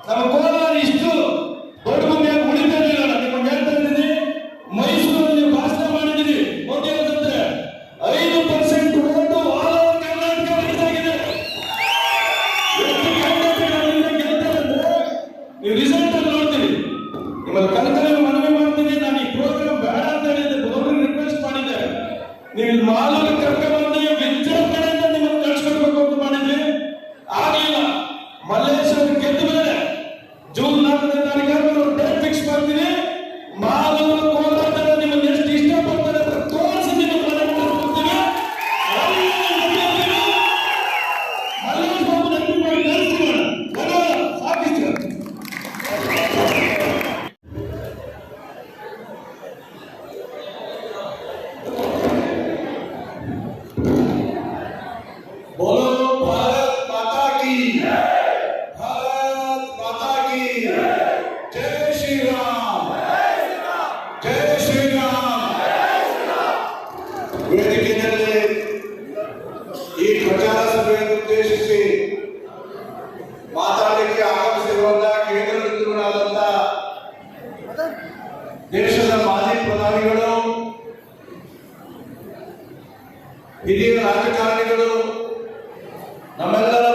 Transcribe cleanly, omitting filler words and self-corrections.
ನಮ್ಮ ಕೋಲಾರ ಇಷ್ಟು ದೊಡ್ಡ ಮಂದಿಯಾಗಿ ಉಳಿದಿರಲಿಲ್ಲ. ನಿಮಗೆ ಹೇಳ್ತಾ ಇದ್ದೀನಿ, ಮೈಸೂರಲ್ಲಿ ನೀವು ಭಾಷಣ ಮಾಡಿದ್ದೀರಿ, ಮೋದಿ ಅವರಂತೆ 5% ಓಟು ಆಲ್ ಓವರ್ ಕರ್ನಾಟಕ ರೈತಾಗಿದೆ. ನೀವು ರಿಸಲ್ಟ್ ಅಲ್ಲಿ ನೋಡ್ತೀರಿ. ನಿಮ್ಮಲ್ಲಿ ಕನಕಲ್ಲಿ ಮನವಿ ಮಾಡ್ತೀನಿ, ನಾನು ಈ ಪ್ರೋಗ್ರಾಮ್ ಬೇಡ ಅಂತ ಹೇಳಿದ್ದೆ, ಗೌರ್ಮೆಂಟ್ ರಿಕ್ವೆಸ್ಟ್ ಮಾಡಿದ್ದೆ, ನೀವು ಇಲ್ಲಿ ಮಾಲೂರು ಕರ್ಕೊಂಡ್ಬಂದು ವಿಜೃಂಭಣೆಯಿಂದ ನಿಮ್ಮನ್ನು ಕಳಿಸ್ಕೊಡ್ಬೇಕು ಅಂತ ಮಾಡಿದ್ವಿ, ಆಗಲಿಲ್ಲ. ಮಲ್ಲೇಶ್ವರ ಗೆದ್ದ ಮೇಲೆ ಜೂನ್ 4ನೇ ತಾರೀಕು ಡೇಟ್ ಫಿಕ್ಸ್ ಮಾಡ್ತೀನಿ. ಮಾಲೂರು ಕೋಲಾರ ನಿಮ್ಮನ್ನು ಎಷ್ಟು ಇಷ್ಟಪಡ್ತಾರೆ ಅಂತ ತೋರಿಸಿ ನಿಮಗೆ ಮನೆ ಕೊಡ್ತೀವಿ. ಮಲ್ಲೇಶ್ ಬಾಬು ಎಂಪಿ ಮಾಡಿ ಕಳಿಸ್ತೀವಿ. ಸಾಕಿಸ್ತೀವಿ. बोलो भारत माता की, भारत माता की जय श्री राम, जय श्री राम. ವೇದಿಕೆಯಲ್ಲಿ ಈ ಪ್ರಚಾರ ಸಭೆಯನ್ನು ಉದ್ದೇಶಿಸಿ ಮಾತಾಡಲಿಕ್ಕೆ ಆಗಮಿಸಿರುವಂತಹ ಕೇಂದ್ರ ಮಂತ್ರಿಗಳಾದಂಥ ದೇಶದ ಮಾಜಿ ಪ್ರಧಾನಿಗಳು, ಹಿರಿಯ ರಾಜಕಾರಣಿಗಳು, ನಮ್ಮೆಲ್ಲರ